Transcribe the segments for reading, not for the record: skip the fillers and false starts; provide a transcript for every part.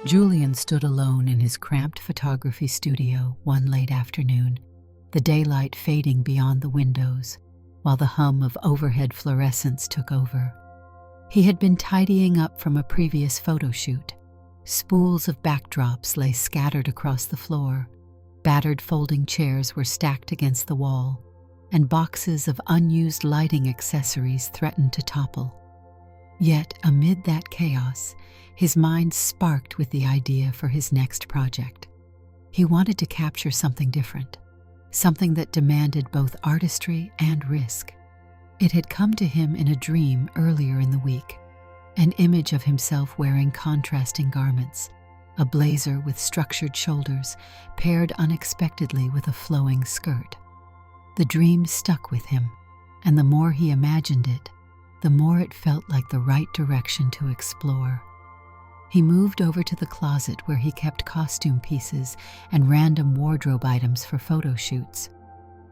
Julian stood alone in his cramped photography studio one late afternoon, the daylight fading beyond the windows, while the hum of overhead fluorescents took over. He had been tidying up from a previous photo shoot. Spools of backdrops lay scattered across the floor, battered folding chairs were stacked against the wall, and boxes of unused lighting accessories threatened to topple. Yet, amid that chaos, his mind sparked with the idea for his next project. He wanted to capture something different, something that demanded both artistry and risk. It had come to him in a dream earlier in the week, an image of himself wearing contrasting garments, a blazer with structured shoulders paired unexpectedly with a flowing skirt. The dream stuck with him, and the more he imagined it, the more it felt like the right direction to explore. He moved over to the closet where he kept costume pieces and random wardrobe items for photo shoots.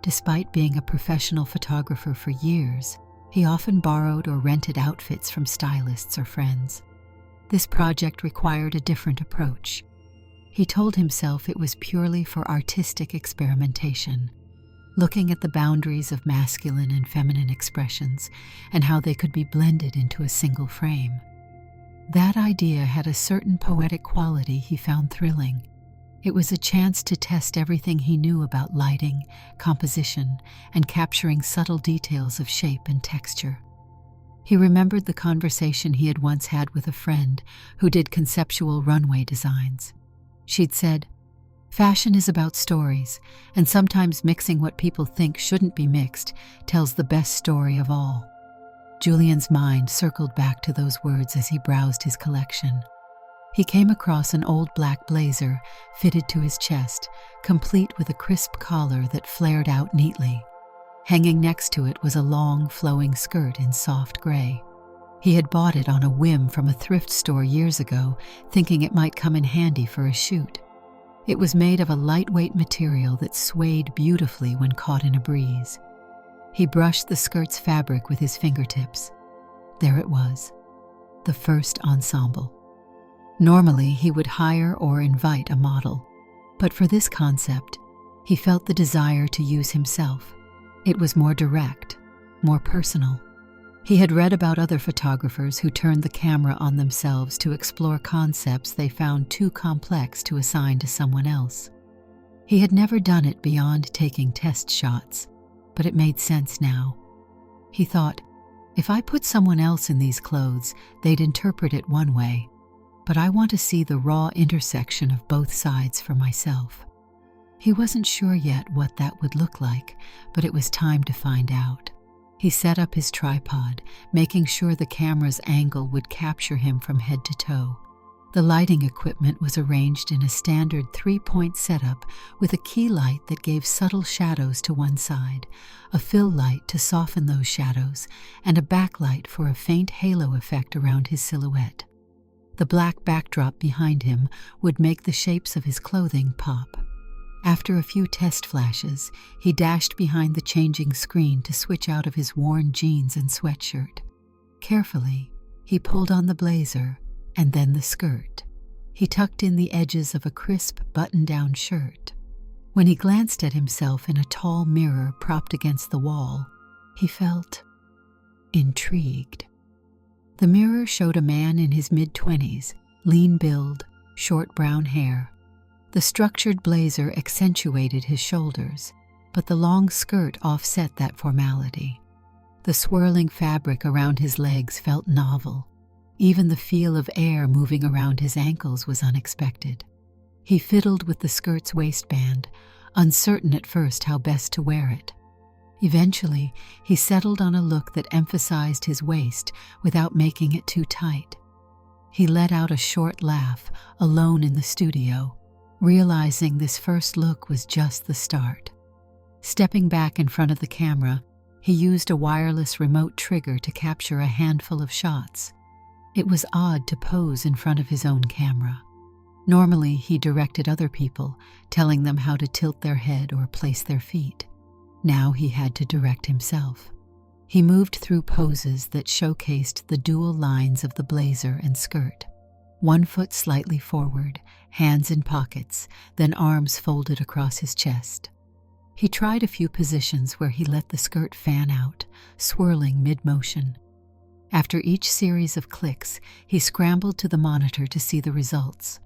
Despite being a professional photographer for years, he often borrowed or rented outfits from stylists or friends. This project required a different approach. He told himself it was purely for artistic experimentation, looking at the boundaries of masculine and feminine expressions and how they could be blended into a single frame. That idea had a certain poetic quality he found thrilling. It was a chance to test everything he knew about lighting, composition, and capturing subtle details of shape and texture. He remembered the conversation he had once had with a friend who did conceptual runway designs. She'd said, "Fashion is about stories, and sometimes mixing what people think shouldn't be mixed tells the best story of all." Julian's mind circled back to those words as he browsed his collection. He came across an old black blazer fitted to his chest, complete with a crisp collar that flared out neatly. Hanging next to it was a long, flowing skirt in soft gray. He had bought it on a whim from a thrift store years ago, thinking it might come in handy for a shoot. It was made of a lightweight material that swayed beautifully when caught in a breeze. He brushed the skirt's fabric with his fingertips. There it was, the first ensemble. Normally, he would hire or invite a model, but for this concept, he felt the desire to use himself. It was more direct, more personal. He had read about other photographers who turned the camera on themselves to explore concepts they found too complex to assign to someone else. He had never done it beyond taking test shots, but it made sense now. He thought, if I put someone else in these clothes, they'd interpret it one way, but I want to see the raw intersection of both sides for myself. He wasn't sure yet what that would look like, but it was time to find out. He set up his tripod, making sure the camera's angle would capture him from head to toe. The lighting equipment was arranged in a standard 3-point setup with a key light that gave subtle shadows to one side, a fill light to soften those shadows, and a backlight for a faint halo effect around his silhouette. The black backdrop behind him would make the shapes of his clothing pop. After a few test flashes, he dashed behind the changing screen to switch out of his worn jeans and sweatshirt. Carefully, he pulled on the blazer and then the skirt. He tucked in the edges of a crisp button-down shirt. When he glanced at himself in a tall mirror propped against the wall, he felt intrigued. The mirror showed a man in his mid-20s, lean build, short brown hair. The structured blazer accentuated his shoulders, but the long skirt offset that formality. The swirling fabric around his legs felt novel. Even the feel of air moving around his ankles was unexpected. He fiddled with the skirt's waistband, uncertain at first how best to wear it. Eventually, he settled on a look that emphasized his waist without making it too tight. He let out a short laugh, alone in the studio, realizing this first look was just the start. Stepping back in front of the camera, he used a wireless remote trigger to capture a handful of shots. It was odd to pose in front of his own camera. Normally, he directed other people, telling them how to tilt their head or place their feet. Now he had to direct himself. He moved through poses that showcased the dual lines of the blazer and skirt. one foot slightly forward, hands in pockets, then arms folded across his chest. He tried a few positions where he let the skirt fan out, swirling mid-motion. After each series of clicks, he scrambled to the monitor to see the results.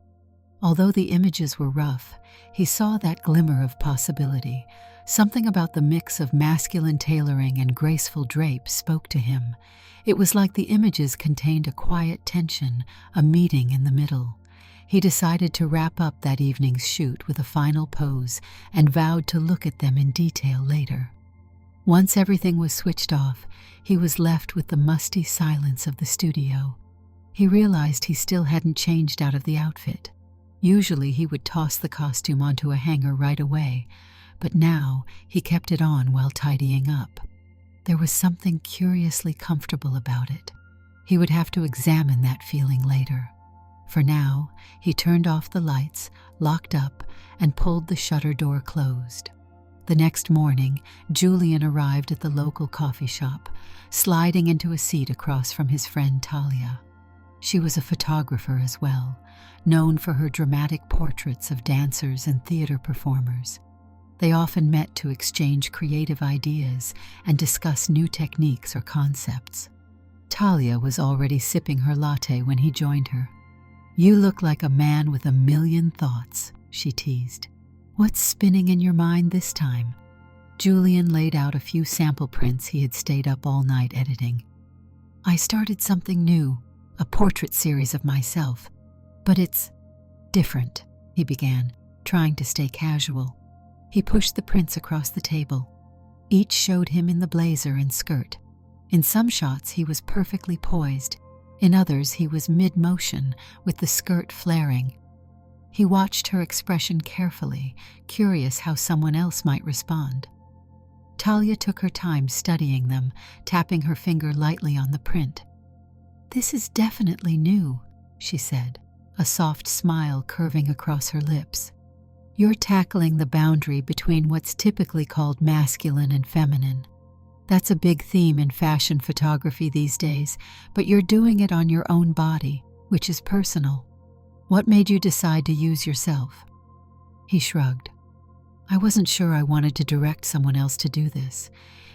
Although the images were rough, he saw that glimmer of possibility. Something about the mix of masculine tailoring and graceful drape spoke to him. It was like the images contained a quiet tension, a meeting in the middle. He decided to wrap up that evening's shoot with a final pose and vowed to look at them in detail later. Once everything was switched off, he was left with the musty silence of the studio. He realized he still hadn't changed out of the outfit. Usually he would toss the costume onto a hanger right away, but now he kept it on while tidying up. There was something curiously comfortable about it. He would have to examine that feeling later. For now, he turned off the lights, locked up, and pulled the shutter door closed. The next morning, Julian arrived at the local coffee shop, sliding into a seat across from his friend Talia. She was a photographer as well, known for her dramatic portraits of dancers and theater performers. They often met to exchange creative ideas and discuss new techniques or concepts. Talia was already sipping her latte when he joined her. "You look like a man with a million thoughts," she teased. "What's spinning in your mind this time?" Julian laid out a few sample prints he had stayed up all night editing. "I started something new, a portrait series of myself. But it's different," he began, trying to stay casual. He pushed the prints across the table. Each showed him in the blazer and skirt. In some shots he was perfectly poised. In others he was mid-motion, with the skirt flaring. He watched her expression carefully, curious how someone else might respond. Talia took her time studying them, tapping her finger lightly on the print. "This is definitely new," she said, a soft smile curving across her lips. "You're tackling the boundary between what's typically called masculine and feminine. That's a big theme in fashion photography these days, but you're doing it on your own body, which is personal. What made you decide to use yourself?" He shrugged. "I wasn't sure I wanted to direct someone else to do this.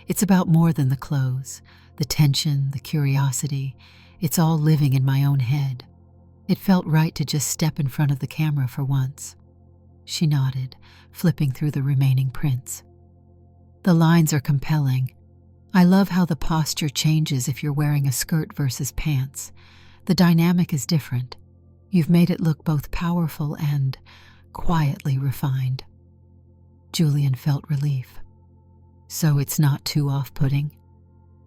It's about more than the clothes, the tension, the curiosity. It's all living in my own head. It felt right to just step in front of the camera for once." She nodded, flipping through the remaining prints. "The lines are compelling. I love how the posture changes if you're wearing a skirt versus pants. The dynamic is different. You've made it look both powerful and quietly refined." Julian felt relief. "So it's not too off-putting?"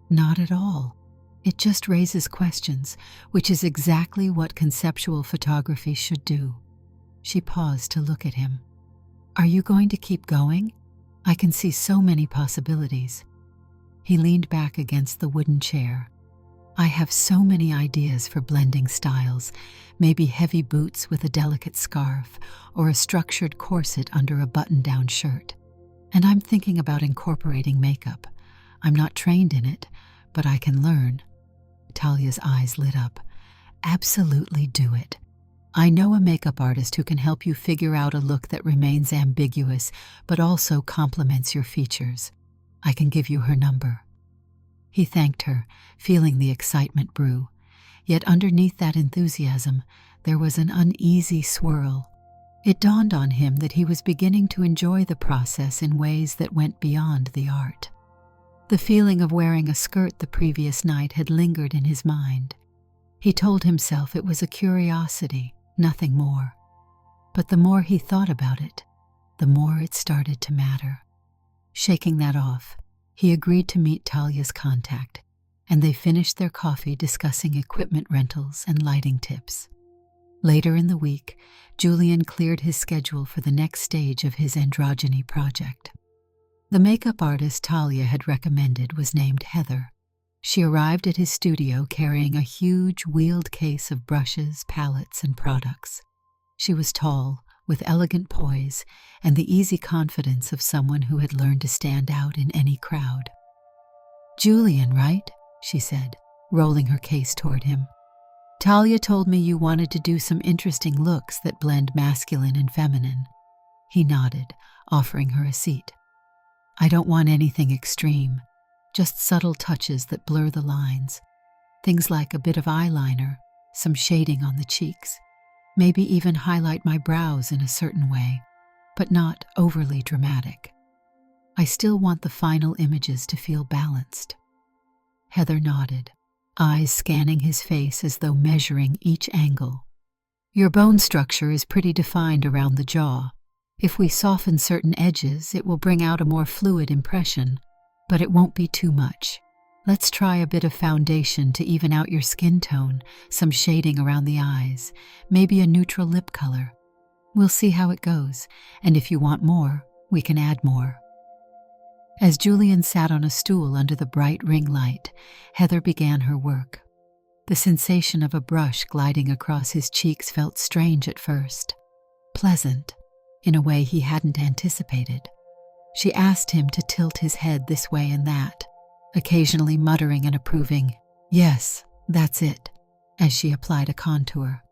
"Not at all. It just raises questions, which is exactly what conceptual photography should do." She paused to look at him. "Are you going to keep going? I can see so many possibilities." He leaned back against the wooden chair. "I have so many ideas for blending styles, maybe heavy boots with a delicate scarf, or a structured corset under a button-down shirt. And I'm thinking about incorporating makeup. I'm not trained in it, but I can learn." Talia's eyes lit up. "Absolutely do it. I know a makeup artist who can help you figure out a look that remains ambiguous but also complements your features. I can give you her number." He thanked her, feeling the excitement brew. Yet underneath that enthusiasm, there was an uneasy swirl. It dawned on him that he was beginning to enjoy the process in ways that went beyond the art. The feeling of wearing a skirt the previous night had lingered in his mind. He told himself it was a curiosity, nothing more. But the more he thought about it, the more it started to matter. Shaking that off, he agreed to meet Talia's contact, and they finished their coffee discussing equipment rentals and lighting tips. Later in the week, Julian cleared his schedule for the next stage of his androgyny project. The makeup artist Talia had recommended was named Heather. She arrived at his studio carrying a huge wheeled case of brushes, palettes, and products. She was tall, with elegant poise and the easy confidence of someone who had learned to stand out in any crowd. "Julian, right?" she said, rolling her case toward him. Talia told me you wanted to do some interesting looks that blend masculine and feminine. He nodded, offering her a seat. I don't want anything extreme, just subtle touches that blur the lines. Things like a bit of eyeliner, some shading on the cheeks, maybe even highlight my brows in a certain way, but not overly dramatic. I still want the final images to feel balanced. Heather nodded, eyes scanning his face as though measuring each angle. Your bone structure is pretty defined around the jaw. If we soften certain edges, it will bring out a more fluid impression, but it won't be too much. Let's try a bit of foundation to even out your skin tone, some shading around the eyes, maybe a neutral lip color. We'll see how it goes, and if you want more, we can add more. As Julian sat on a stool under the bright ring light, Heather began her work. The sensation of a brush gliding across his cheeks felt strange at first, pleasant, in a way he hadn't anticipated. She asked him to tilt his head this way and that, occasionally muttering an approving, "Yes, that's it," as she applied a contour.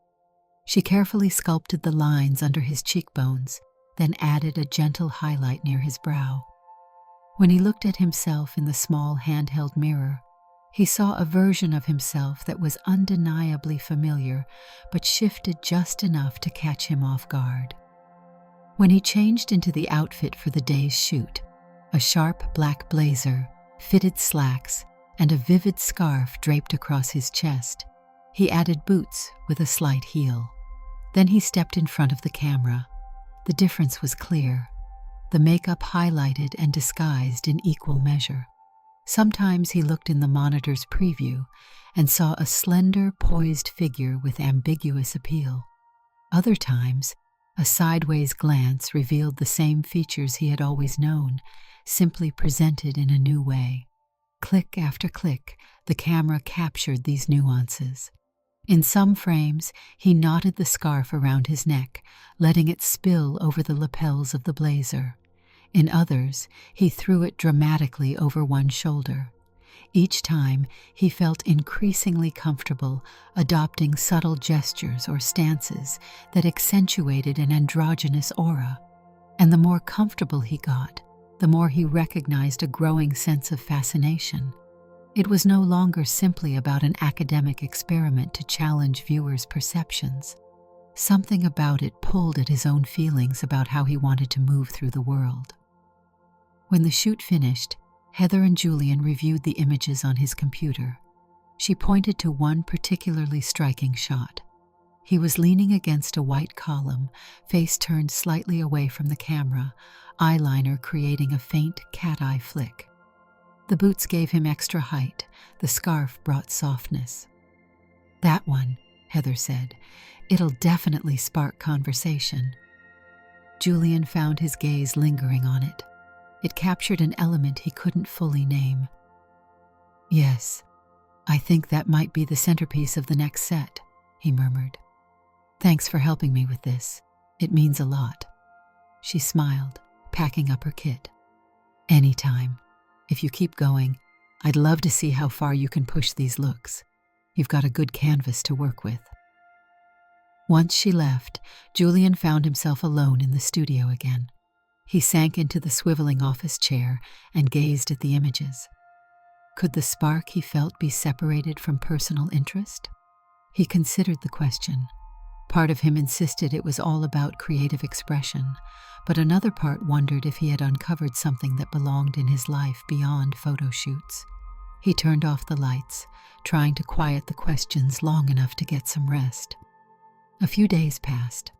She carefully sculpted the lines under his cheekbones, then added a gentle highlight near his brow. When he looked at himself in the small handheld mirror, he saw a version of himself that was undeniably familiar, but shifted just enough to catch him off guard. When he changed into the outfit for the day's shoot, a sharp black blazer, fitted slacks, and a vivid scarf draped across his chest, he added boots with a slight heel. Then he stepped in front of the camera. The difference was clear. The makeup highlighted and disguised in equal measure. Sometimes he looked in the monitor's preview and saw a slender, poised figure with ambiguous appeal. Other times, a sideways glance revealed the same features he had always known, simply presented in a new way. Click after click, the camera captured these nuances. In some frames, he knotted the scarf around his neck, letting it spill over the lapels of the blazer. In others, he threw it dramatically over one shoulder. Each time, he felt increasingly comfortable, adopting subtle gestures or stances that accentuated an androgynous aura. And the more comfortable he got, the more he recognized a growing sense of fascination. It was no longer simply about an academic experiment to challenge viewers' perceptions. Something about it pulled at his own feelings about how he wanted to move through the world. When the shoot finished, Heather and Julian reviewed the images on his computer. She pointed to one particularly striking shot. He was leaning against a white column, face turned slightly away from the camera, eyeliner creating a faint cat-eye flick. The boots gave him extra height, the scarf brought softness. "That one," Heather said. "It'll definitely spark conversation." Julian found his gaze lingering on it. It captured an element he couldn't fully name. "Yes, I think that might be the centerpiece of the next set," he murmured. "Thanks for helping me with this. It means a lot." She smiled, packing up her kit. "Anytime. If you keep going, I'd love to see how far you can push these looks. You've got a good canvas to work with." Once she left, Julian found himself alone in the studio again. He sank into the swiveling office chair and gazed at the images. Could the spark he felt be separated from personal interest? He considered the question. Part of him insisted it was all about creative expression, but another part wondered if he had uncovered something that belonged in his life beyond photo shoots. He turned off the lights, trying to quiet the questions long enough to get some rest. A few days passed.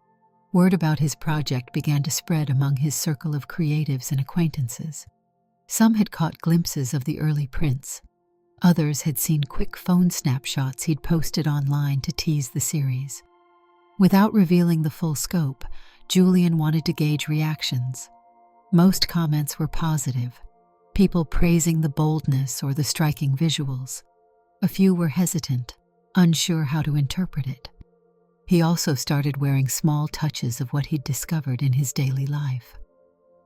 Word about his project began to spread among his circle of creatives and acquaintances. Some had caught glimpses of the early prints. Others had seen quick phone snapshots he'd posted online to tease the series. Without revealing the full scope, Julian wanted to gauge reactions. Most comments were positive, people praising the boldness or the striking visuals. A few were hesitant, unsure how to interpret it. He also started wearing small touches of what he'd discovered in his daily life.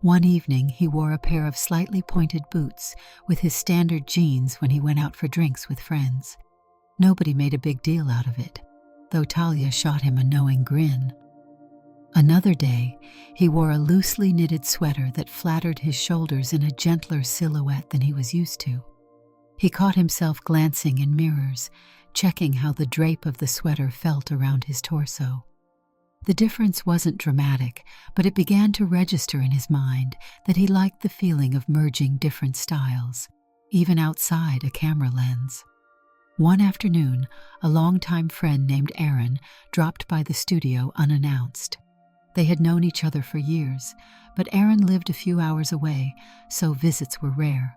One evening, he wore a pair of slightly pointed boots with his standard jeans when he went out for drinks with friends. Nobody made a big deal out of it. though Talia shot him a knowing grin. Another day, he wore a loosely knitted sweater that flattered his shoulders in a gentler silhouette than he was used to. He caught himself glancing in mirrors, checking how the drape of the sweater felt around his torso. The difference wasn't dramatic, but it began to register in his mind that he liked the feeling of merging different styles, even outside a camera lens. One afternoon, a longtime friend named Aaron dropped by the studio unannounced. They had known each other for years, but Aaron lived a few hours away, so visits were rare.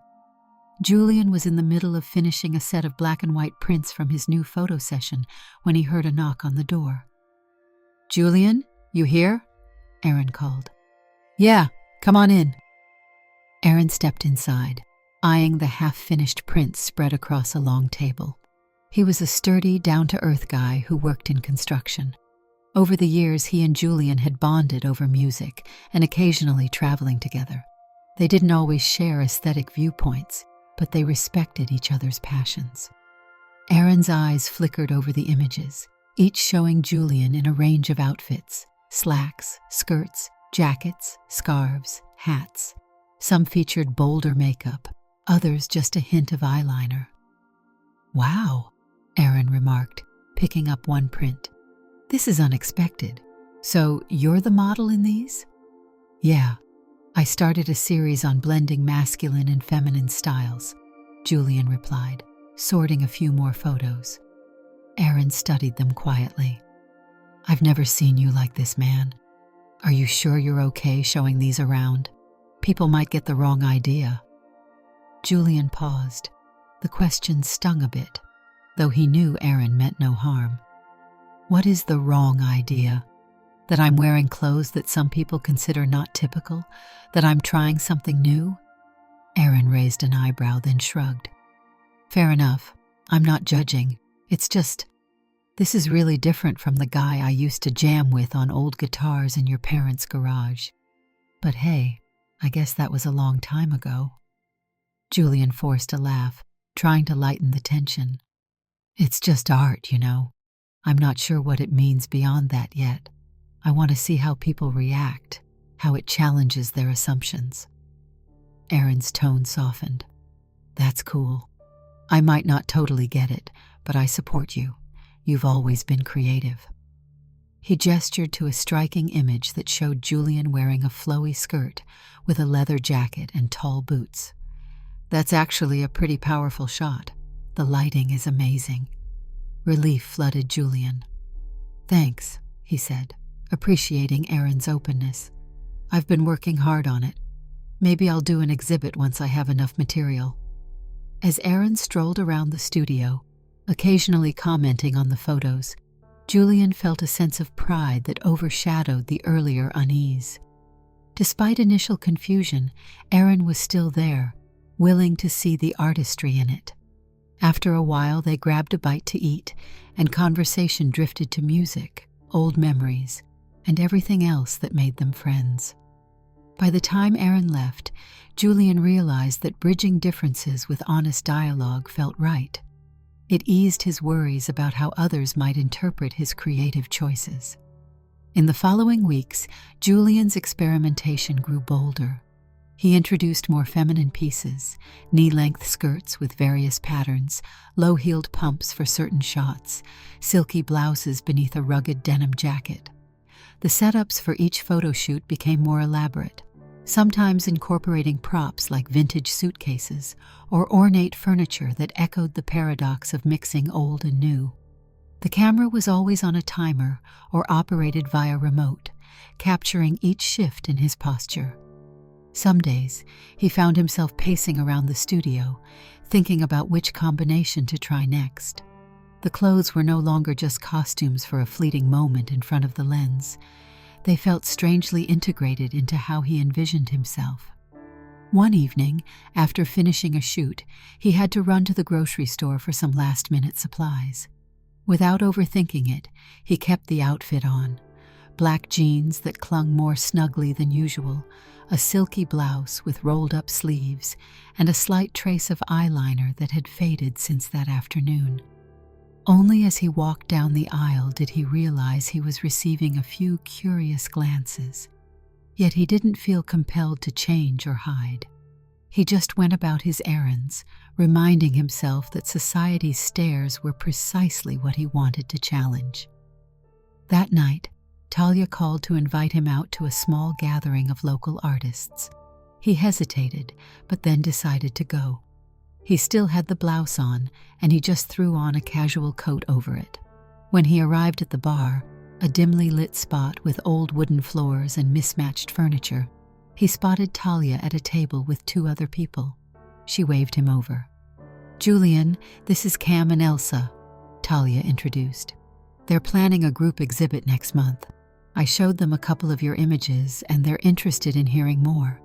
Julian was in the middle of finishing a set of black and white prints from his new photo session when he heard a knock on the door. "Julian, you here?" Aaron called. "Yeah, come on in." Aaron stepped inside, eyeing the half-finished prints spread across a long table. He was a sturdy, down-to-earth guy who worked in construction. Over the years, he and Julian had bonded over music and occasionally traveling together. They didn't always share aesthetic viewpoints, but they respected each other's passions. Aaron's eyes flickered over the images, each showing Julian in a range of outfits: slacks, skirts, jackets, scarves, hats. Some featured bolder makeup, others just a hint of eyeliner. "Wow," Aaron remarked, picking up one print. "This is unexpected. So you're the model in these?" "Yeah. I started a series on blending masculine and feminine styles," Julian replied, sorting a few more photos. Aaron studied them quietly. "I've never seen you like this, man. Are you sure you're okay showing these around? People might get the wrong idea." Julian paused. The question stung a bit, though he knew Aaron meant no harm. "What is the wrong idea? That I'm wearing clothes that some people consider not typical? That I'm trying something new?" Aaron raised an eyebrow, then shrugged. "Fair enough. I'm not judging. It's just, this is really different from the guy I used to jam with on old guitars in your parents' garage. But hey, I guess that was a long time ago." Julian forced a laugh, trying to lighten the tension. "It's just art, you know. I'm not sure what it means beyond that yet. I want to see how people react, how it challenges their assumptions." Aaron's tone softened. "That's cool. I might not totally get it, but I support you. You've always been creative." He gestured to a striking image that showed Julian wearing a flowy skirt with a leather jacket and tall boots. "That's actually a pretty powerful shot. The lighting is amazing." Relief flooded Julian. "Thanks," he said, appreciating Aaron's openness. "I've been working hard on it. Maybe I'll do an exhibit once I have enough material." As Aaron strolled around the studio, occasionally commenting on the photos, Julian felt a sense of pride that overshadowed the earlier unease. Despite initial confusion, Aaron was still there, willing to see the artistry in it. After a while, they grabbed a bite to eat, and conversation drifted to music, old memories, and everything else that made them friends. By the time Aaron left, Julian realized that bridging differences with honest dialogue felt right. It eased his worries about how others might interpret his creative choices. In the following weeks, Julian's experimentation grew bolder. He introduced more feminine pieces, knee-length skirts with various patterns, low-heeled pumps for certain shots, silky blouses beneath a rugged denim jacket. The setups for each photo shoot became more elaborate, sometimes incorporating props like vintage suitcases or ornate furniture that echoed the paradox of mixing old and new. The camera was always on a timer or operated via remote, capturing each shift in his posture. Some days, he found himself pacing around the studio, thinking about which combination to try next. The clothes were no longer just costumes for a fleeting moment in front of the lens. They felt strangely integrated into how he envisioned himself. One evening, after finishing a shoot, he had to run to the grocery store for some last-minute supplies. Without overthinking it, he kept the outfit on. Black jeans that clung more snugly than usual, a silky blouse with rolled-up sleeves, and a slight trace of eyeliner that had faded since that afternoon. Only as he walked down the aisle did he realize he was receiving a few curious glances. Yet he didn't feel compelled to change or hide. He just went about his errands, reminding himself that society's stares were precisely what he wanted to challenge. That night, Talia called to invite him out to a small gathering of local artists. He hesitated, but then decided to go. He still had the blouse on, and he just threw on a casual coat over it. When he arrived at the bar, a dimly lit spot with old wooden floors and mismatched furniture, he spotted Talia at a table with 2 other people. She waved him over. "Julian, this is Cam and Elsa," Talia introduced. "They're planning a group exhibit next month. I showed them a couple of your images, and they're interested in hearing more."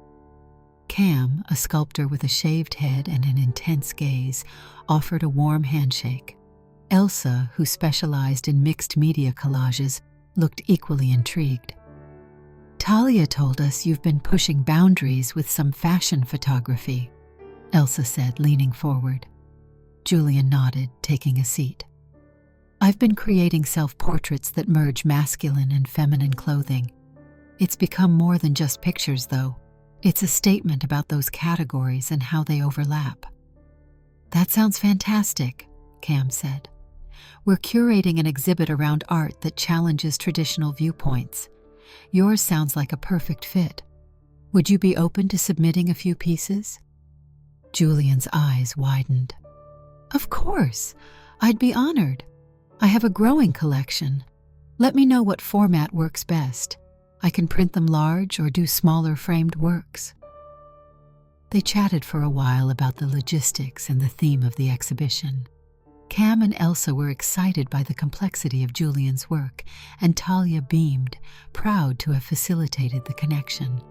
Cam, a sculptor with a shaved head and an intense gaze, offered a warm handshake. Elsa, who specialized in mixed media collages, looked equally intrigued. "Talia told us you've been pushing boundaries with some fashion photography," Elsa said, leaning forward. Julian nodded, taking a seat. "I've been creating self-portraits that merge masculine and feminine clothing. It's become more than just pictures, though. It's a statement about those categories and how they overlap." "That sounds fantastic," Cam said. "We're curating an exhibit around art that challenges traditional viewpoints. Yours sounds like a perfect fit. Would you be open to submitting a few pieces?" Julian's eyes widened. "Of course. I'd be honored. I have a growing collection. Let me know what format works best. I can print them large or do smaller framed works." They chatted for a while about the logistics and the theme of the exhibition. Cam and Elsa were excited by the complexity of Julian's work, and Talia beamed, proud to have facilitated the connection.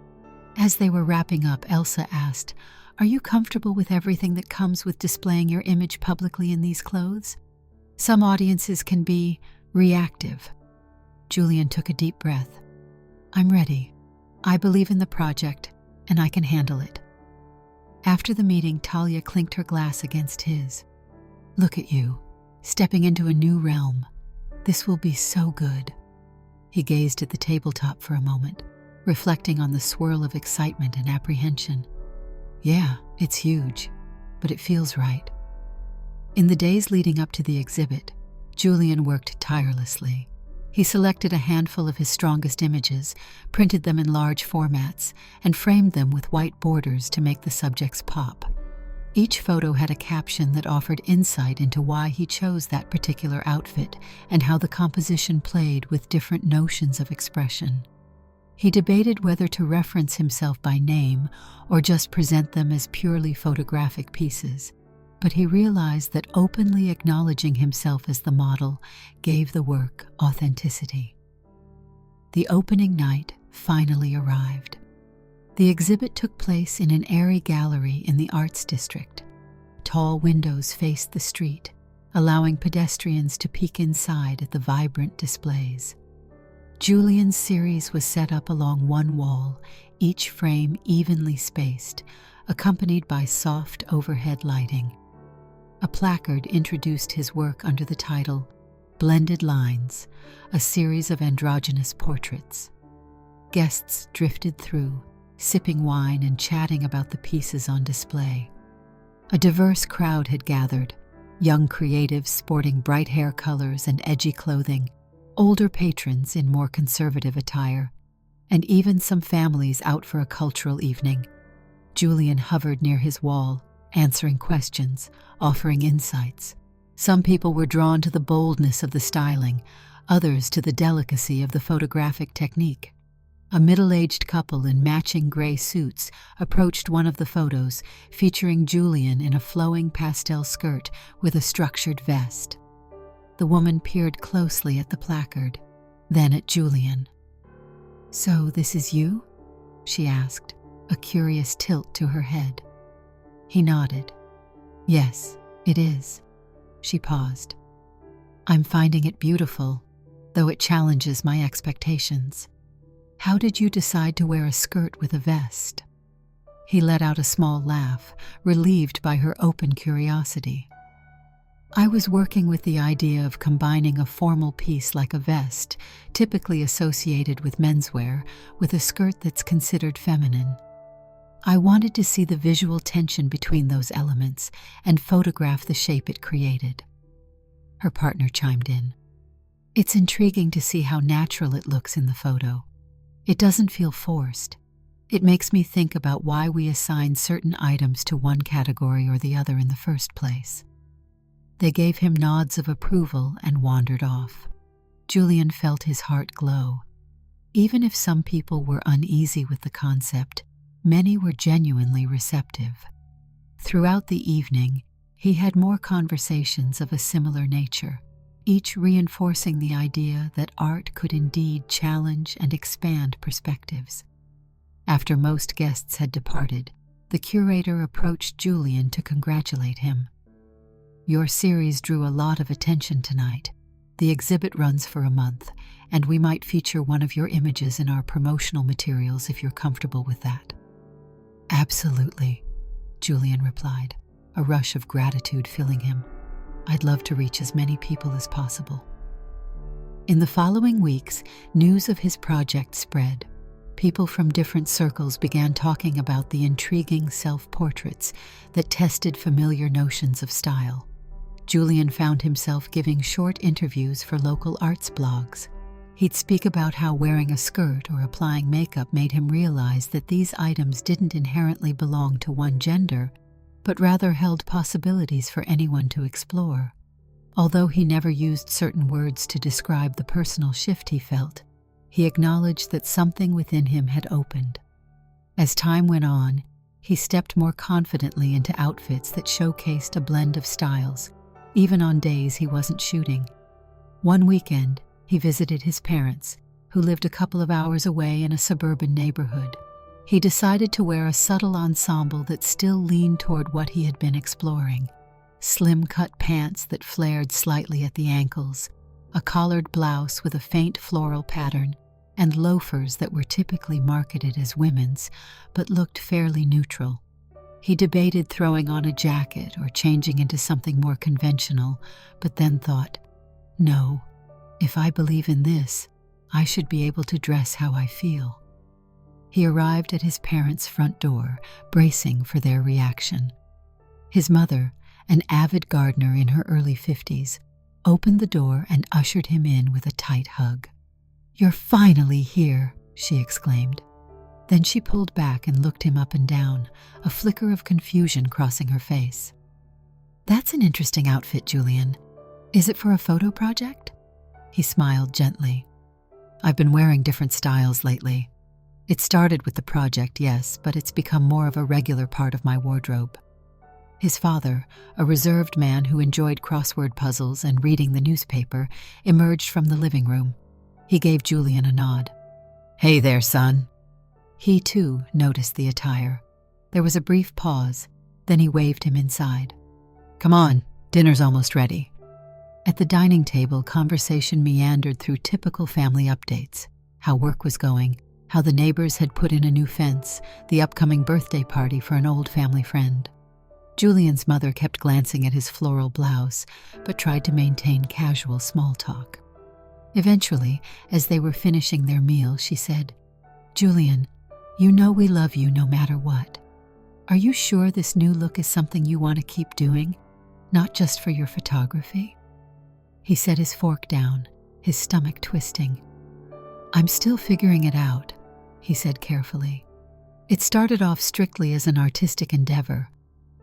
As they were wrapping up, Elsa asked, "Are you comfortable with everything that comes with displaying your image publicly in these clothes? Some audiences can be reactive." Julian took a deep breath. "I'm ready. I believe in the project, and I can handle it." After the meeting, Talia clinked her glass against his. "Look at you, stepping into a new realm. This will be so good." He gazed at the tabletop for a moment, reflecting on the swirl of excitement and apprehension. "Yeah, it's huge, but it feels right." In the days leading up to the exhibit, Julian worked tirelessly. He selected a handful of his strongest images, printed them in large formats, and framed them with white borders to make the subjects pop. Each photo had a caption that offered insight into why he chose that particular outfit and how the composition played with different notions of expression. He debated whether to reference himself by name or just present them as purely photographic pieces, but he realized that openly acknowledging himself as the model gave the work authenticity. The opening night finally arrived. The exhibit took place in an airy gallery in the Arts District. Tall windows faced the street, allowing pedestrians to peek inside at the vibrant displays. Julian's series was set up along one wall, each frame evenly spaced, accompanied by soft overhead lighting. A placard introduced his work under the title Blended Lines, a series of androgynous portraits. Guests drifted through, sipping wine and chatting about the pieces on display. A diverse crowd had gathered, young creatives sporting bright hair colors and edgy clothing, older patrons in more conservative attire, and even some families out for a cultural evening. Julian hovered near his wall, answering questions, offering insights. Some people were drawn to the boldness of the styling, others to the delicacy of the photographic technique. A middle-aged couple in matching gray suits approached one of the photos, featuring Julian in a flowing pastel skirt with a structured vest. The woman peered closely at the placard, then at Julian. "So this is you?" she asked, a curious tilt to her head. He nodded. "Yes, it is." She paused. "I'm finding it beautiful, though it challenges my expectations. How did you decide to wear a skirt with a vest?" He let out a small laugh, relieved by her open curiosity. I was working with the idea of combining a formal piece like a vest, typically associated with menswear, with a skirt that's considered feminine. I wanted to see the visual tension between those elements and photograph the shape it created. Her partner chimed in. It's intriguing to see how natural it looks in the photo. It doesn't feel forced. It makes me think about why we assign certain items to one category or the other in the first place. They gave him nods of approval and wandered off. Julian felt his heart glow. Even if some people were uneasy with the concept, many were genuinely receptive. Throughout the evening, he had more conversations of a similar nature, each reinforcing the idea that art could indeed challenge and expand perspectives. After most guests had departed, the curator approached Julian to congratulate him. Your series drew a lot of attention tonight. The exhibit runs for a month, and we might feature one of your images in our promotional materials if you're comfortable with that. Absolutely, Julian replied, a rush of gratitude filling him. I'd love to reach as many people as possible. In the following weeks, news of his project spread. People from different circles began talking about the intriguing self-portraits that tested familiar notions of style. Julian found himself giving short interviews for local arts blogs. He'd speak about how wearing a skirt or applying makeup made him realize that these items didn't inherently belong to one gender, but rather held possibilities for anyone to explore. Although he never used certain words to describe the personal shift he felt, he acknowledged that something within him had opened. As time went on, he stepped more confidently into outfits that showcased a blend of styles, even on days he wasn't shooting. One weekend, he visited his parents, who lived a couple of hours away in a suburban neighborhood. He decided to wear a subtle ensemble that still leaned toward what he had been exploring. Slim-cut pants that flared slightly at the ankles, a collared blouse with a faint floral pattern, and loafers that were typically marketed as women's, but looked fairly neutral. He debated throwing on a jacket or changing into something more conventional, but then thought, no, if I believe in this, I should be able to dress how I feel. He arrived at his parents' front door, bracing for their reaction. His mother, an avid gardener in her early 50s, opened the door and ushered him in with a tight hug. "You're finally here," she exclaimed. Then she pulled back and looked him up and down, a flicker of confusion crossing her face. "That's an interesting outfit, Julian. Is it for a photo project?" He smiled gently. "I've been wearing different styles lately. It started with the project, yes, but it's become more of a regular part of my wardrobe." His father, a reserved man who enjoyed crossword puzzles and reading the newspaper, emerged from the living room. He gave Julian a nod. "Hey there, son." He, too, noticed the attire. There was a brief pause, then he waved him inside. "Come on, dinner's almost ready." At the dining table, conversation meandered through typical family updates, how work was going, how the neighbors had put in a new fence, the upcoming birthday party for an old family friend. Julian's mother kept glancing at his floral blouse, but tried to maintain casual small talk. Eventually, as they were finishing their meal, she said, "Julian, you know we love you no matter what. Are you sure this new look is something you want to keep doing, not just for your photography?" He set his fork down, his stomach twisting. "I'm still figuring it out," he said carefully. "It started off strictly as an artistic endeavor.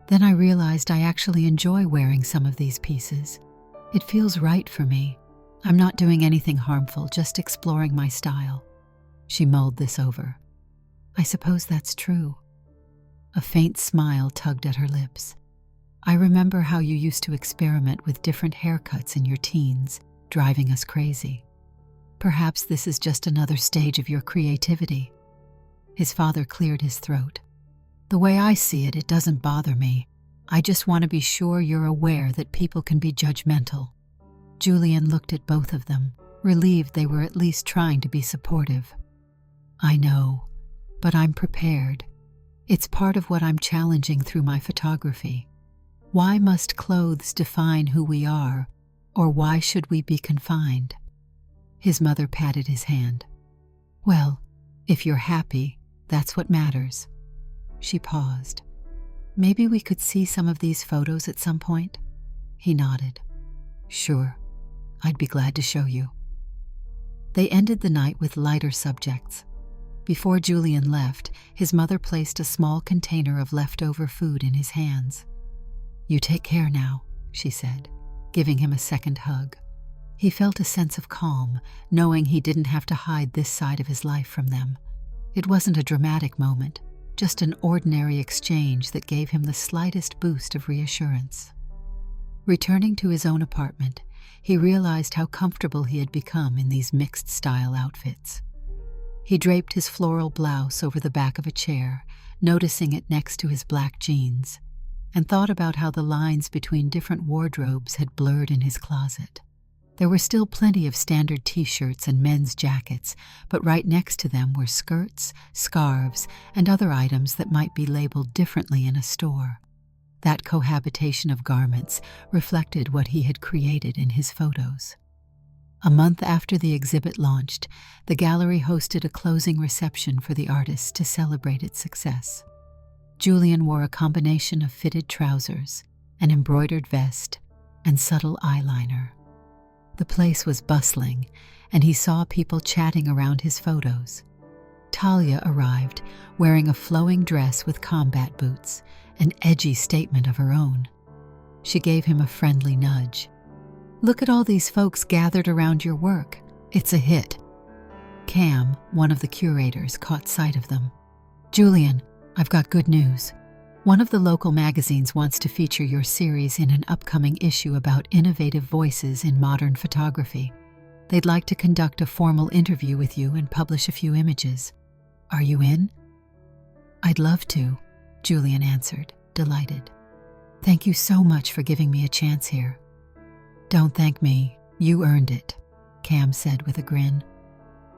Then I realized I actually enjoy wearing some of these pieces. It feels right for me. I'm not doing anything harmful, just exploring my style." She mulled this over. "I suppose that's true." A faint smile tugged at her lips. "I remember how you used to experiment with different haircuts in your teens, driving us crazy. Perhaps this is just another stage of your creativity." His father cleared his throat. "The way I see it, it doesn't bother me. I just want to be sure you're aware that people can be judgmental." Julian looked at both of them, relieved they were at least trying to be supportive. "I know, but I'm prepared. It's part of what I'm challenging through my photography." Why must clothes define who we are, or why should we be confined? His mother patted his hand. Well, if you're happy, that's what matters. She paused. Maybe we could see some of these photos at some point? He nodded. Sure, I'd be glad to show you. They ended the night with lighter subjects. Before Julian left, his mother placed a small container of leftover food in his hands. You take care now, she said, giving him a second hug. He felt a sense of calm, knowing he didn't have to hide this side of his life from them. It wasn't a dramatic moment, just an ordinary exchange that gave him the slightest boost of reassurance. Returning to his own apartment, he realized how comfortable he had become in these mixed-style outfits. He draped his floral blouse over the back of a chair, noticing it next to his black jeans, and thought about how the lines between different wardrobes had blurred in his closet. There were still plenty of standard t-shirts and men's jackets, but right next to them were skirts, scarves, and other items that might be labeled differently in a store. That cohabitation of garments reflected what he had created in his photos. A month after the exhibit launched, the gallery hosted a closing reception for the artist to celebrate its success. Julian wore a combination of fitted trousers, an embroidered vest, and subtle eyeliner. The place was bustling, and he saw people chatting around his photos. Talia arrived, wearing a flowing dress with combat boots, an edgy statement of her own. She gave him a friendly nudge. Look at all these folks gathered around your work. It's a hit. Cam, one of the curators, caught sight of them. Julian, I've got good news. One of the local magazines wants to feature your series in an upcoming issue about innovative voices in modern photography. They'd like to conduct a formal interview with you and publish a few images. Are you in? I'd love to, Julian answered, delighted. Thank you so much for giving me a chance here. Don't thank me, you earned it, Cam said with a grin.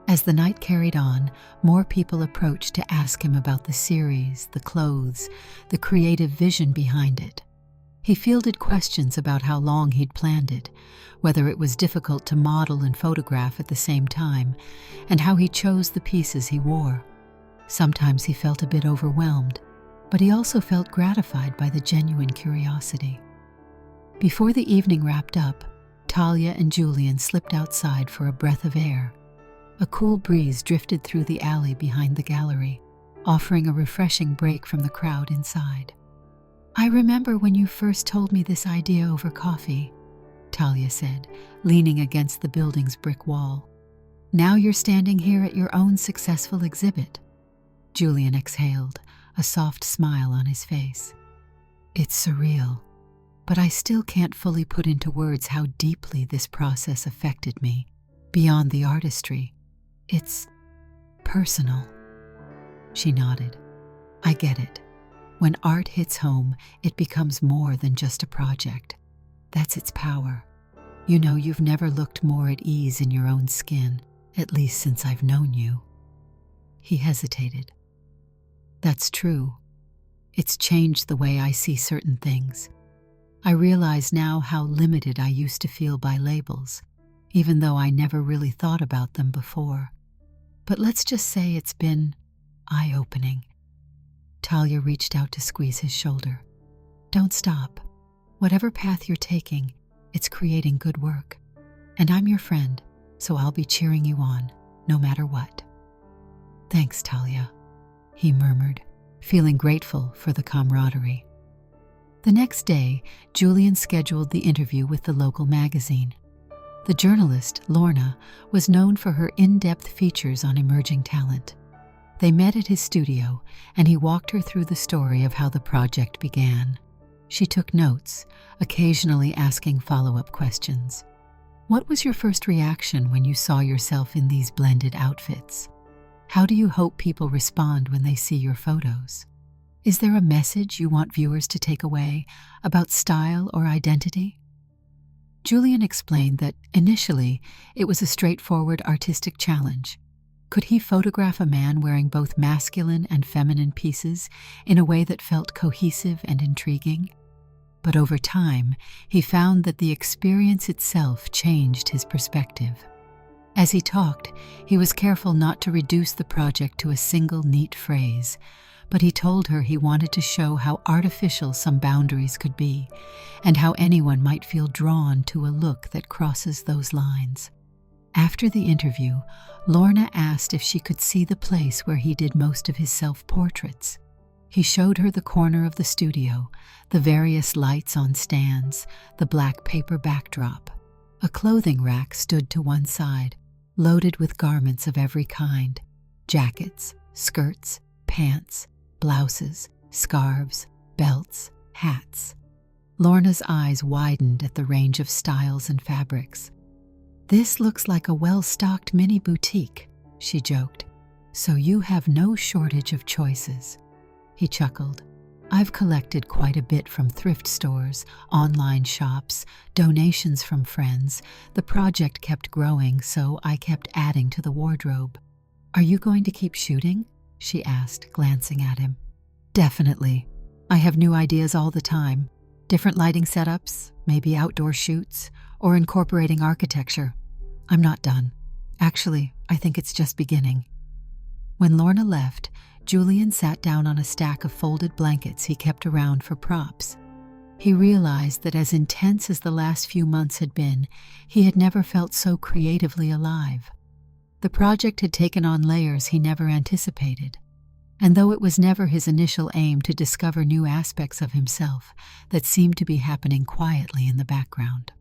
As the night carried on, more people approached to ask him about the series, the clothes, the creative vision behind it. He fielded questions about how long he'd planned it, whether it was difficult to model and photograph at the same time, and how he chose the pieces he wore. Sometimes he felt a bit overwhelmed, but he also felt gratified by the genuine curiosity. Before the evening wrapped up, Talia and Julian slipped outside for a breath of air. A cool breeze drifted through the alley behind the gallery, offering a refreshing break from the crowd inside. I remember when you first told me this idea over coffee, Talia said, leaning against the building's brick wall. Now you're standing here at your own successful exhibit. Julian exhaled, a soft smile on his face. It's surreal, but I still can't fully put into words how deeply this process affected me, beyond the artistry. It's personal. She nodded. I get it. When art hits home, it becomes more than just a project. That's its power. You know, you've never looked more at ease in your own skin, at least since I've known you. He hesitated. That's true. It's changed the way I see certain things. I realize now how limited I used to feel by labels, even though I never really thought about them before. But let's just say it's been eye-opening. Talia reached out to squeeze his shoulder. Don't stop. Whatever path you're taking, it's creating good work. And I'm your friend, so I'll be cheering you on, no matter what. Thanks, Talia, he murmured, feeling grateful for the camaraderie. The next day, Julian scheduled the interview with the local magazine. The journalist, Lorna, was known for her in-depth features on emerging talent. They met at his studio, and he walked her through the story of how the project began. She took notes, occasionally asking follow-up questions. What was your first reaction when you saw yourself in these blended outfits? How do you hope people respond when they see your photos? Is there a message you want viewers to take away about style or identity? Julian explained that, initially, it was a straightforward artistic challenge. Could he photograph a man wearing both masculine and feminine pieces in a way that felt cohesive and intriguing? but over time, he found that the experience itself changed his perspective. As he talked, he was careful not to reduce the project to a single neat phrase, but he told her he wanted to show how artificial some boundaries could be, and how anyone might feel drawn to a look that crosses those lines. After the interview, Lorna asked if she could see the place where he did most of his self-portraits. He showed her the corner of the studio, the various lights on stands, the black paper backdrop. A clothing rack stood to one side, loaded with garments of every kind: jackets, skirts, pants, blouses, scarves, belts, hats. Lorna's eyes widened at the range of styles and fabrics. "This looks like a well-stocked mini boutique," she joked. "So you have no shortage of choices." He chuckled. "I've collected quite a bit from thrift stores, online shops, donations from friends. The project kept growing, so I kept adding to the wardrobe." "Are you going to keep shooting?" she asked, glancing at him. "Definitely. I have new ideas all the time. Different lighting setups, maybe outdoor shoots, or incorporating architecture. I'm not done. Actually, I think it's just beginning." When Lorna left, Julian sat down on a stack of folded blankets he kept around for props. He realized that as intense as the last few months had been, he had never felt so creatively alive. The project had taken on layers he never anticipated, and though it was never his initial aim to discover new aspects of himself, that seemed to be happening quietly in the background.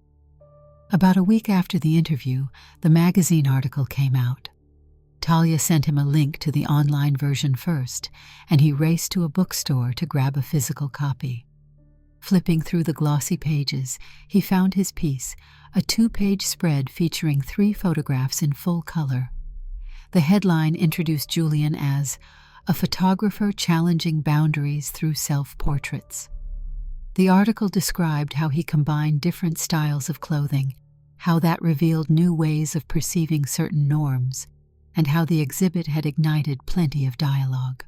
About a week after the interview, the magazine article came out. Talia sent him a link to the online version first, and he raced to a bookstore to grab a physical copy. Flipping through the glossy pages, he found his piece, a 2-page spread featuring 3 photographs in full color. The headline introduced Julian as "a photographer challenging boundaries through self-portraits." The article described how he combined different styles of clothing, how that revealed new ways of perceiving certain norms, and how the exhibit had ignited plenty of dialogue.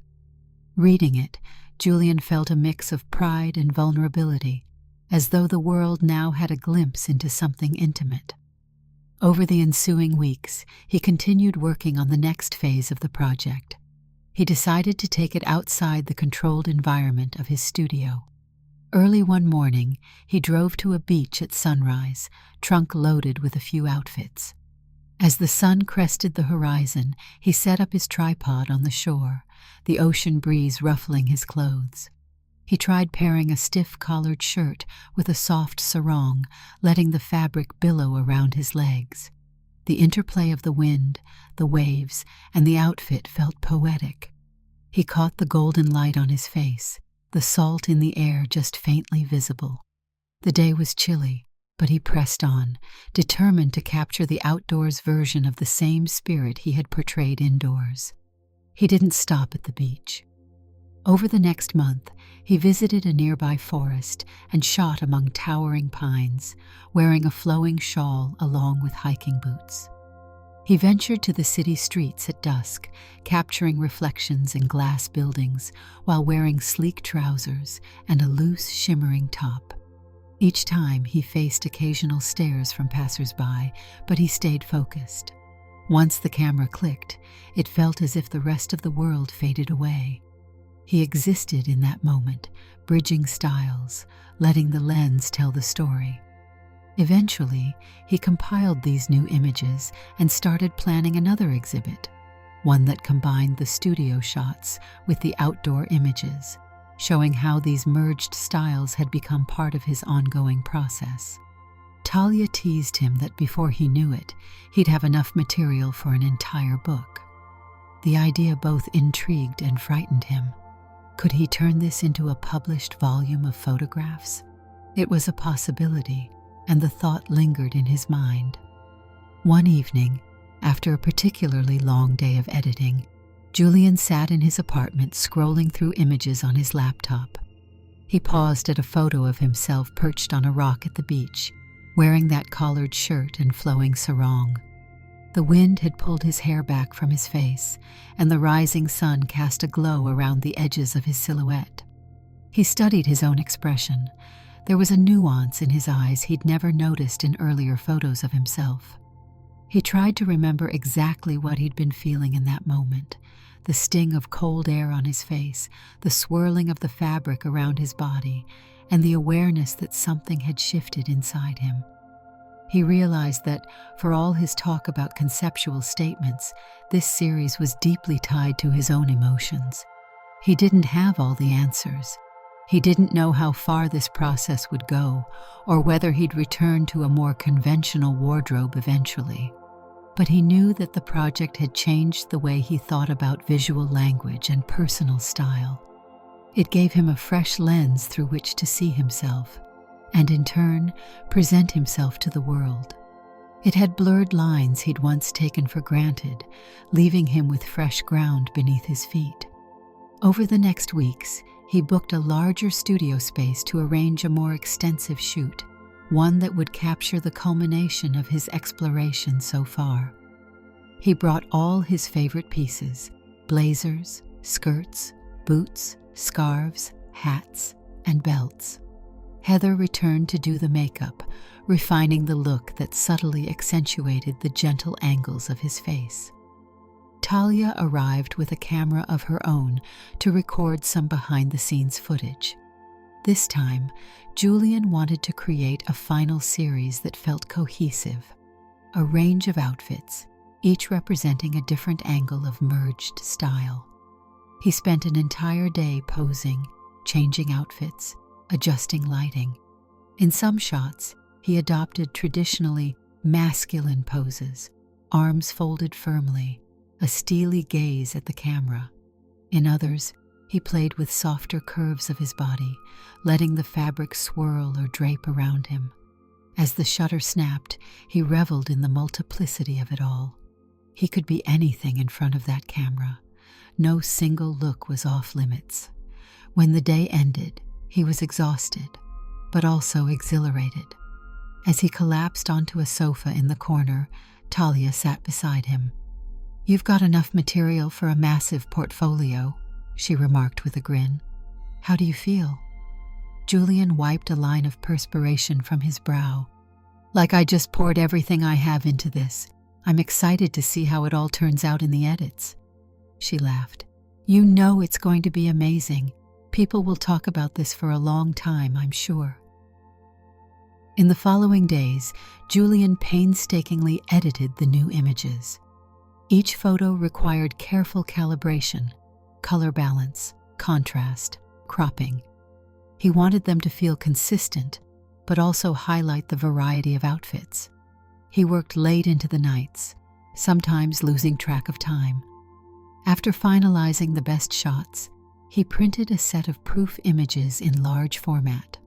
Reading it, Julian felt a mix of pride and vulnerability, as though the world now had a glimpse into something intimate. Over the ensuing weeks, he continued working on the next phase of the project. He decided to take it outside the controlled environment of his studio. Early one morning, he drove to a beach at sunrise, trunk loaded with a few outfits. As the sun crested the horizon, he set up his tripod on the shore, the ocean breeze ruffling his clothes. He tried pairing a stiff-collared shirt with a soft sarong, letting the fabric billow around his legs. The interplay of the wind, the waves, and the outfit felt poetic. He caught the golden light on his face, the salt in the air just faintly visible. The day was chilly, but he pressed on, determined to capture the outdoors version of the same spirit he had portrayed indoors. He didn't stop at the beach. Over the next month, he visited a nearby forest and shot among towering pines, wearing a flowing shawl along with hiking boots. He ventured to the city streets at dusk, capturing reflections in glass buildings while wearing sleek trousers and a loose, shimmering top. Each time he faced occasional stares from passers-by, but he stayed focused. Once the camera clicked, it felt as if the rest of the world faded away. He existed in that moment, bridging styles, letting the lens tell the story. Eventually, he compiled these new images and started planning another exhibit, one that combined the studio shots with the outdoor images, showing how these merged styles had become part of his ongoing process. Talia teased him that before he knew it, he'd have enough material for an entire book. The idea both intrigued and frightened him. Could he turn this into a published volume of photographs? It was a possibility, and the thought lingered in his mind. One evening, after a particularly long day of editing, Julian sat in his apartment scrolling through images on his laptop. He paused at a photo of himself perched on a rock at the beach, wearing that collared shirt and flowing sarong. The wind had pulled his hair back from his face, and the rising sun cast a glow around the edges of his silhouette. He studied his own expression, There was a nuance in his eyes he'd never noticed in earlier photos of himself. He tried to remember exactly what he'd been feeling in that moment, the sting of cold air on his face, the swirling of the fabric around his body, and the awareness that something had shifted inside him. He realized that, for all his talk about conceptual statements, this series was deeply tied to his own emotions. He didn't have all the answers. He didn't know how far this process would go, or whether he'd return to a more conventional wardrobe eventually. But he knew that the project had changed the way he thought about visual language and personal style. It gave him a fresh lens through which to see himself, and in turn, present himself to the world. It had blurred lines he'd once taken for granted, leaving him with fresh ground beneath his feet. Over the next weeks, he booked a larger studio space to arrange a more extensive shoot, one that would capture the culmination of his exploration so far. He brought all his favorite pieces: blazers, skirts, boots, scarves, hats, and belts. Heather returned to do the makeup, refining the look that subtly accentuated the gentle angles of his face. Talia arrived with a camera of her own to record some behind-the-scenes footage. This time, Julian wanted to create a final series that felt cohesive, a range of outfits, each representing a different angle of merged style. He spent an entire day posing, changing outfits, adjusting lighting. In some shots, he adopted traditionally masculine poses, arms folded firmly, a steely gaze at the camera. In others, he played with softer curves of his body, letting the fabric swirl or drape around him. As the shutter snapped, he reveled in the multiplicity of it all. He could be anything in front of that camera. No single look was off limits. When the day ended, he was exhausted, but also exhilarated. As he collapsed onto a sofa in the corner, Talia sat beside him. "You've got enough material for a massive portfolio," she remarked with a grin. "How do you feel?" Julian wiped a line of perspiration from his brow. "Like I just poured everything I have into this. I'm excited to see how it all turns out in the edits." She laughed. "You know it's going to be amazing. People will talk about this for a long time, I'm sure." In the following days, Julian painstakingly edited the new images. Each photo required careful calibration, color balance, contrast, cropping. He wanted them to feel consistent, but also highlight the variety of outfits. He worked late into the nights, sometimes losing track of time. After finalizing the best shots, he printed a set of proof images in large format.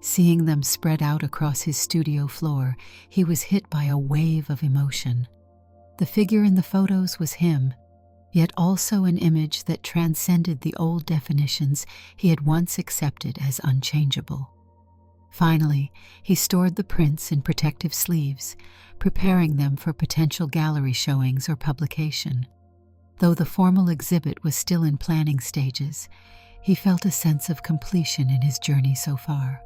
Seeing them spread out across his studio floor, he was hit by a wave of emotion. The figure in the photos was him, yet also an image that transcended the old definitions he had once accepted as unchangeable. Finally, he stored the prints in protective sleeves, preparing them for potential gallery showings or publication. Though the formal exhibit was still in planning stages, he felt a sense of completion in his journey so far.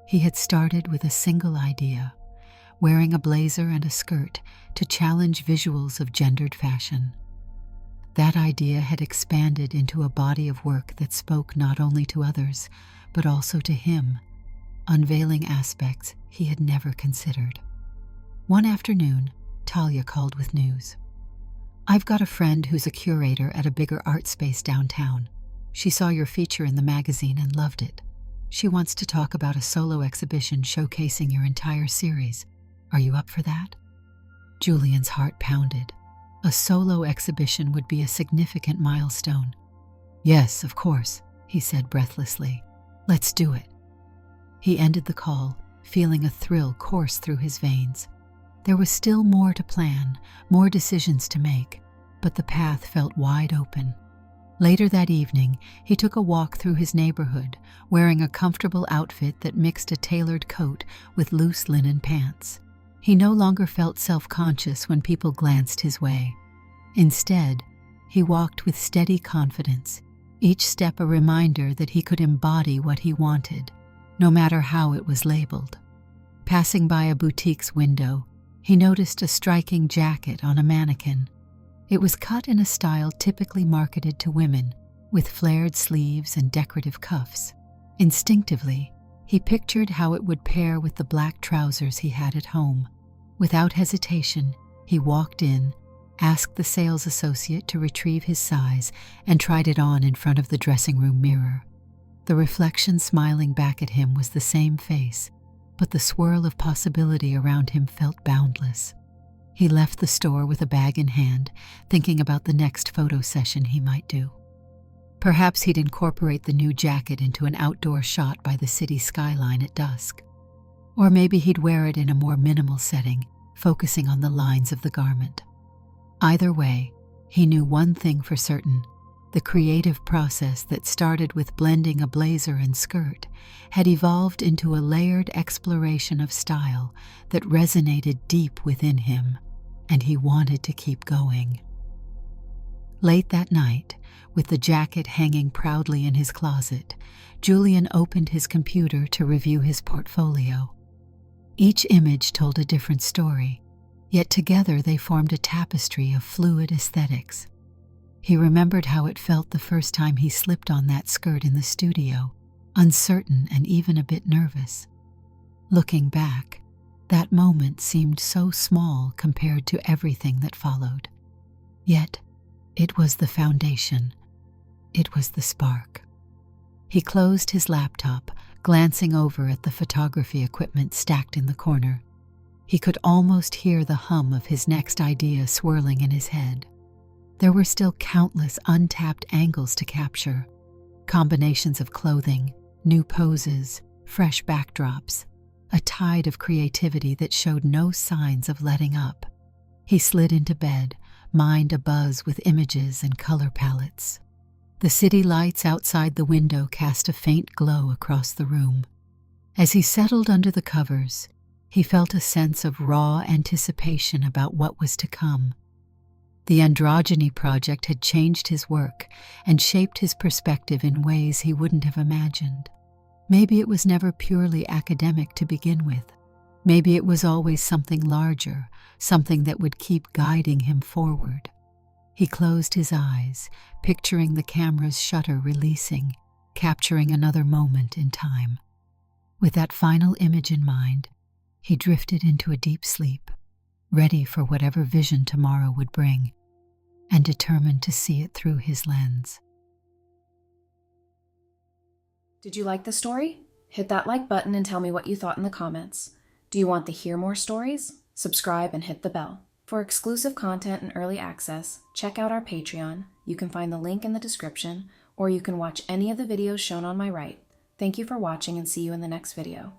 He had started with a single idea: wearing a blazer and a skirt to challenge visuals of gendered fashion. That idea had expanded into a body of work that spoke not only to others, but also to him, unveiling aspects he had never considered. One afternoon, Talia called with news. "I've got a friend who's a curator at a bigger art space downtown. She saw your feature in the magazine and loved it. She wants to talk about a solo exhibition showcasing your entire series. Are you up for that?" Julian's heart pounded. A solo exhibition would be a significant milestone. "Yes, of course," he said breathlessly. "Let's do it." He ended the call, feeling a thrill course through his veins. There was still more to plan, more decisions to make, but the path felt wide open. Later that evening, he took a walk through his neighborhood, wearing a comfortable outfit that mixed a tailored coat with loose linen pants. He no longer felt self-conscious when people glanced his way. Instead, he walked with steady confidence, each step a reminder that he could embody what he wanted, no matter how it was labeled. Passing by a boutique's window, he noticed a striking jacket on a mannequin. It was cut in a style typically marketed to women, with flared sleeves and decorative cuffs. Instinctively, he pictured how it would pair with the black trousers he had at home. Without hesitation, he walked in, asked the sales associate to retrieve his size, and tried it on in front of the dressing room mirror. The reflection smiling back at him was the same face, but the swirl of possibility around him felt boundless. He left the store with a bag in hand, thinking about the next photo session he might do. Perhaps he'd incorporate the new jacket into an outdoor shot by the city skyline at dusk. Or maybe he'd wear it in a more minimal setting, focusing on the lines of the garment. Either way, he knew one thing for certain. The creative process that started with blending a blazer and skirt had evolved into a layered exploration of style that resonated deep within him, and he wanted to keep going. Late that night, with the jacket hanging proudly in his closet, Julian opened his computer to review his portfolio. Each image told a different story, yet together they formed a tapestry of fluid aesthetics. He remembered how it felt the first time he slipped on that skirt in the studio, uncertain and even a bit nervous. Looking back, that moment seemed so small compared to everything that followed. Yet, it was the foundation. It was the spark. He closed his laptop, glancing over at the photography equipment stacked in the corner. He could almost hear the hum of his next idea swirling in his head. There were still countless untapped angles to capture, combinations of clothing, new poses, fresh backdrops, a tide of creativity that showed no signs of letting up. He slid into bed, mind abuzz with images and color palettes. The city lights outside the window cast a faint glow across the room. As he settled under the covers, he felt a sense of raw anticipation about what was to come. The androgyny project had changed his work and shaped his perspective in ways he wouldn't have imagined. Maybe it was never purely academic to begin with. Maybe it was always something larger, something that would keep guiding him forward. He closed his eyes, picturing the camera's shutter releasing, capturing another moment in time. With that final image in mind, he drifted into a deep sleep, ready for whatever vision tomorrow would bring, and determined to see it through his lens. Did you like the story? Hit that like button and tell me what you thought in the comments. Do you want to hear more stories? Subscribe and hit the bell. For exclusive content and early access, check out our Patreon. You can find the link in the description, or you can watch any of the videos shown on my right. Thank you for watching and see you in the next video.